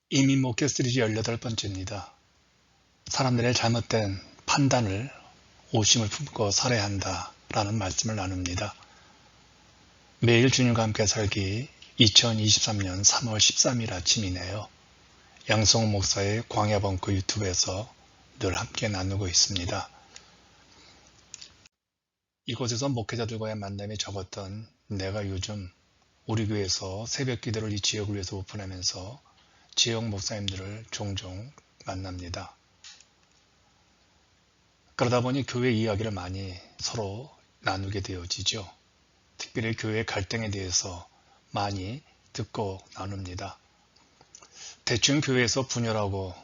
이미 목회 시리즈 18번째입니다. 사람들의 잘못된 판단을 오심을 품고 살아야 한다 라는 말씀을 나눕니다. 매일 주님과 함께 살기 2023년 3월 13일 아침이네요. 양성호 목사의 광야벙커 유튜브에서 늘 함께 나누고 있습니다. 이곳에서 목회자들과의 만남이 적었던 내가 요즘 우리 교회에서 새벽 기도를 이 지역을 위해서 오픈하면서 지역 목사님들을 종종 만납니다. 그러다 보니 교회 이야기를 많이 서로 나누게 되어지죠. 특별히 교회 갈등에 대해서 많이 듣고 나눕니다. 대충 교회에서 분열하고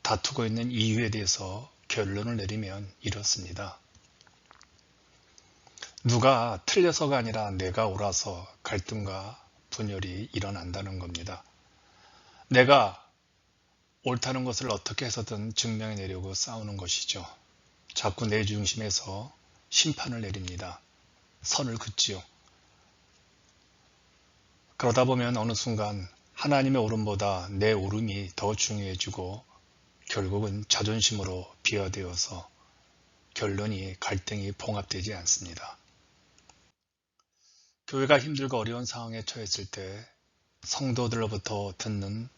다투고 있는 이유에 대해서 결론을 내리면 이렇습니다. 누가 틀려서가 아니라 내가 옳아서 갈등과 분열이 일어난다는 겁니다. 내가 옳다는 것을 어떻게 해서든 증명해내려고 싸우는 것이죠. 자꾸 내 중심에서 심판을 내립니다. 선을 긋지요. 그러다 보면 어느 순간 하나님의 옳음보다 내 옳음이 더 중요해지고 결국은 자존심으로 비화되어서 결론이 갈등이 봉합되지 않습니다. 교회가 힘들고 어려운 상황에 처했을 때 성도들로부터 듣는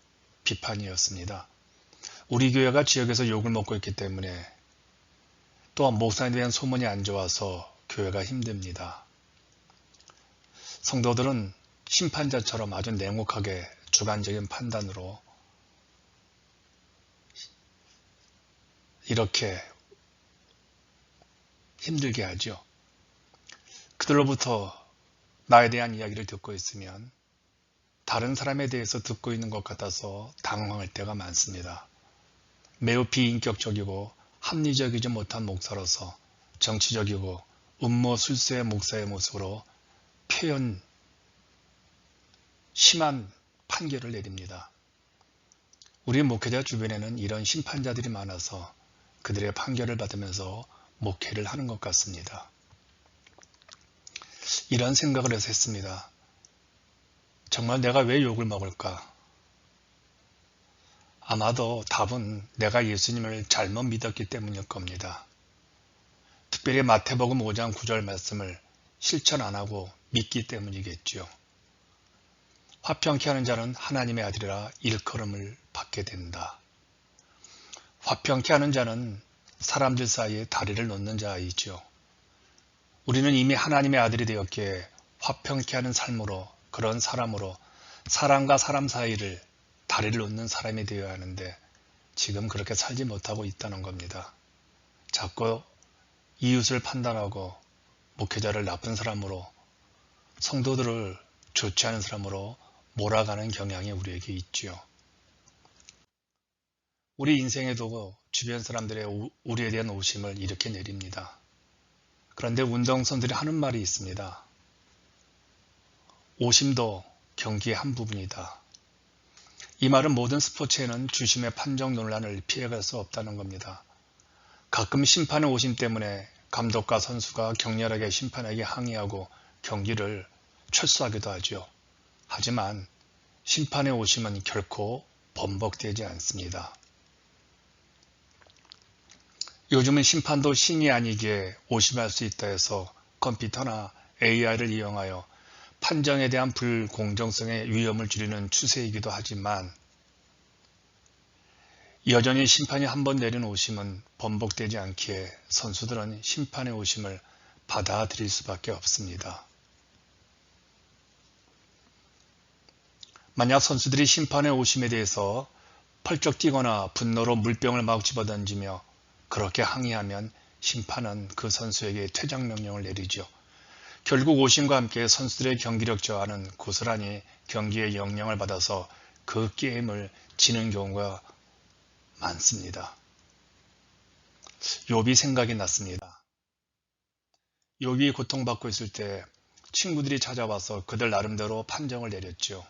비판이었습니다. 우리 교회가 지역에서 욕을 먹고 있기 때문에 또한 목사님에 대한 소문이 안 좋아서 교회가 힘듭니다. 성도들은 심판자처럼 아주 냉혹하게 주관적인 판단으로 이렇게 힘들게 하죠. 그들로부터 나에 대한 이야기를 듣고 있으면 다른 사람에 대해서 듣고 있는 것 같아서 당황할 때가 많습니다. 매우 비인격적이고 합리적이지 못한 목사로서 정치적이고 음모술수의 목사의 모습으로 심한 판결을 내립니다. 우리 목회자 주변에는 이런 심판자들이 많아서 그들의 판결을 받으면서 목회를 하는 것 같습니다. 이런 생각을 해서 했습니다. 정말 내가 왜 욕을 먹을까? 아마도 답은 내가 예수님을 잘못 믿었기 때문일 겁니다. 특별히 마태복음 5장 9절 말씀을 실천 안 하고 믿기 때문이겠죠. 화평케 하는 자는 하나님의 아들이라 일컬음을 받게 된다. 화평케 하는 자는 사람들 사이에 다리를 놓는 자이죠. 우리는 이미 하나님의 아들이 되었기에 화평케 하는 삶으로, 그런 사람으로 사람과 사람 사이를 다리를 놓는 사람이 되어야 하는데 지금 그렇게 살지 못하고 있다는 겁니다. 자꾸 이웃을 판단하고 목회자를 나쁜 사람으로, 성도들을 좋지 않은 사람으로 몰아가는 경향이 우리에게 있지요. 우리 인생에도 주변 사람들의 우리에 대한 오심을 이렇게 내립니다. 그런데 운동선수들이 하는 말이 있습니다. 오심도 경기의 한 부분이다. 이 말은 모든 스포츠에는 주심의 판정 논란을 피해갈 수 없다는 겁니다. 가끔 심판의 오심 때문에 감독과 선수가 격렬하게 심판에게 항의하고 경기를 철수하기도 하죠. 하지만 심판의 오심은 결코 번복되지 않습니다. 요즘은 심판도 신이 아니기에 오심할 수 있다 해서 컴퓨터나 AI를 이용하여 판정에 대한 불공정성의 위험을 줄이는 추세이기도 하지만 여전히 심판이 한 번 내린 오심은 번복되지 않기에 선수들은 심판의 오심을 받아들일 수밖에 없습니다. 만약 선수들이 심판의 오심에 대해서 펄쩍 뛰거나 분노로 물병을 막 집어던지며 그렇게 항의하면 심판은 그 선수에게 퇴장 명령을 내리죠. 결국 오심과 함께 선수들의 경기력 저하는 고스란히 경기의 영향을 받아서 그 게임을 지는 경우가 많습니다. 욥이 생각이 났습니다. 욥이 고통받고 있을 때 친구들이 찾아와서 그들 나름대로 판정을 내렸죠.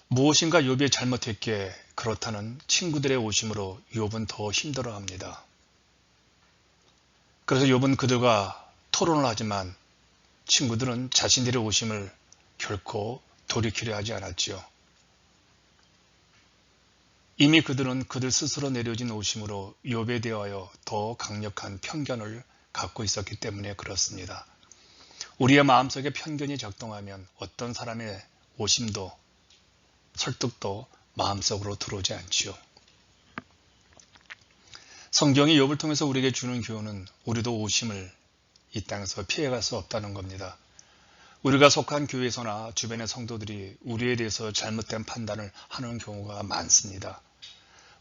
무엇인가 욥이 잘못했기에 그렇다는 친구들의 오심으로 욥은 더 힘들어합니다. 그래서 욥은 그들과 토론을 하지만 친구들은 자신들의 오심을 결코 돌이키려 하지 않았지요. 이미 그들은 그들 스스로 내려진 오심으로 욥에 대하여 더 강력한 편견을 갖고 있었기 때문에 그렇습니다. 우리의 마음속에 편견이 작동하면 어떤 사람의 오심도 설득도 마음속으로 들어오지 않지요. 성경이 욥을 통해서 우리에게 주는 교훈은 우리도 오심을 이 땅에서 피해갈 수 없다는 겁니다. 우리가 속한 교회에서나 주변의 성도들이 우리에 대해서 잘못된 판단을 하는 경우가 많습니다.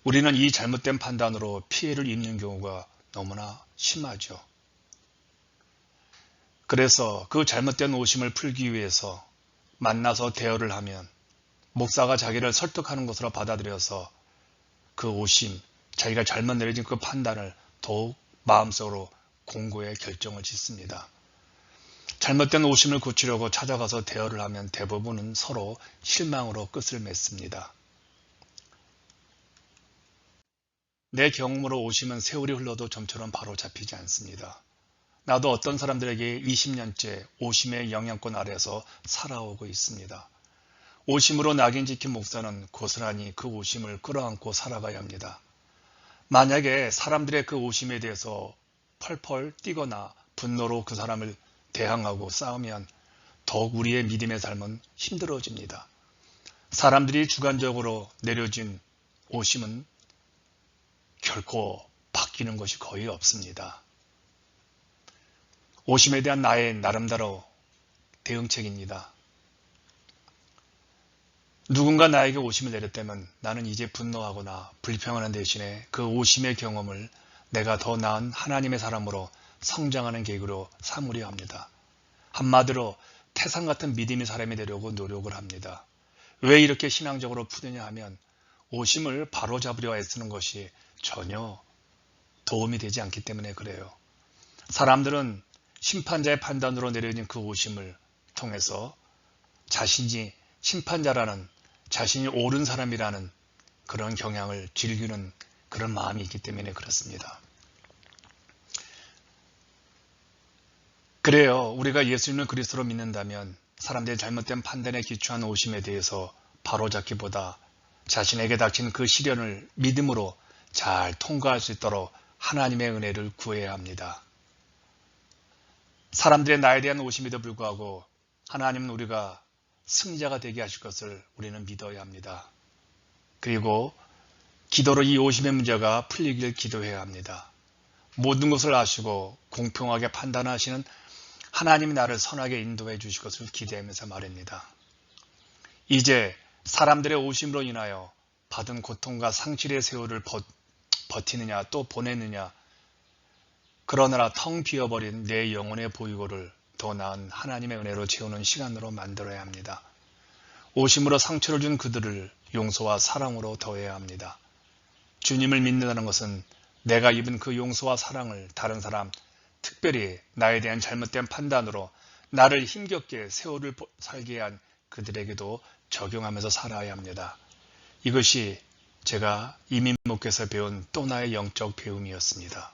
우리는 이 잘못된 판단으로 피해를 입는 경우가 너무나 심하죠. 그래서 그 잘못된 오심을 풀기 위해서 만나서 대화를 하면 목사가 자기를 설득하는 것으로 받아들여서 그 오심, 자기가 잘못 내려진 그 판단을 더욱 마음속으로 공고의 결정을 짓습니다. 잘못된 오심을 고치려고 찾아가서 대화를 하면 대부분은 서로 실망으로 끝을 맺습니다. 내 경험으로 오심은 세월이 흘러도 좀처럼 바로 잡히지 않습니다. 나도 어떤 사람들에게 20년째 오심의 영향권 아래서 살아오고 있습니다. 오심으로 낙인 찍힌 목사는 고스란히 그 오심을 끌어안고 살아가야 합니다. 만약에 사람들의 그 오심에 대해서 펄펄 뛰거나 분노로 그 사람을 대항하고 싸우면 더욱 우리의 믿음의 삶은 힘들어집니다. 사람들이 주관적으로 내려진 오심은 결코 바뀌는 것이 거의 없습니다. 오심에 대한 나의 나름대로 대응책입니다. 누군가 나에게 오심을 내렸다면 나는 이제 분노하거나 불평하는 대신에 그 오심의 경험을 내가 더 나은 하나님의 사람으로 성장하는 계기로 삼으려 합니다. 한마디로 태산 같은 믿음의 사람이 되려고 노력을 합니다. 왜 이렇게 신앙적으로 푸느냐 하면 오심을 바로잡으려 애쓰는 것이 전혀 도움이 되지 않기 때문에 그래요. 사람들은 심판자의 판단으로 내려진 그 오심을 통해서 자신이 심판자라는, 자신이 옳은 사람이라는 그런 경향을 즐기는 그런 마음이 있기 때문에 그렇습니다. 그래요. 우리가 예수님을 그리스도로 믿는다면 사람들의 잘못된 판단에 기초한 오심에 대해서 바로잡기보다 자신에게 닥친 그 시련을 믿음으로 잘 통과할 수 있도록 하나님의 은혜를 구해야 합니다. 사람들의 나에 대한 오심에도 불구하고 하나님은 우리가 승리자가 되게 하실 것을 우리는 믿어야 합니다. 그리고 기도로 이 오심의 문제가 풀리길 기도해야 합니다. 모든 것을 아시고 공평하게 판단하시는 하나님이 나를 선하게 인도해 주실 것을 기대하면서 말입니다. 이제 사람들의 오심으로 인하여 받은 고통과 상실의 세월을 버티느냐 또 보내느냐, 그러느라 텅 비어버린 내 영혼의 보이고를 더 나은 하나님의 은혜로 채우는 시간으로 만들어야 합니다. 오심으로 상처를 준 그들을 용서와 사랑으로 더해야 합니다. 주님을 믿는다는 것은 내가 입은 그 용서와 사랑을 다른 사람, 특별히 나에 대한 잘못된 판단으로 나를 힘겹게 세월을 살게 한 그들에게도 적용하면서 살아야 합니다. 이것이 제가 이민 목회에서 배운 또 나의 영적 배움이었습니다.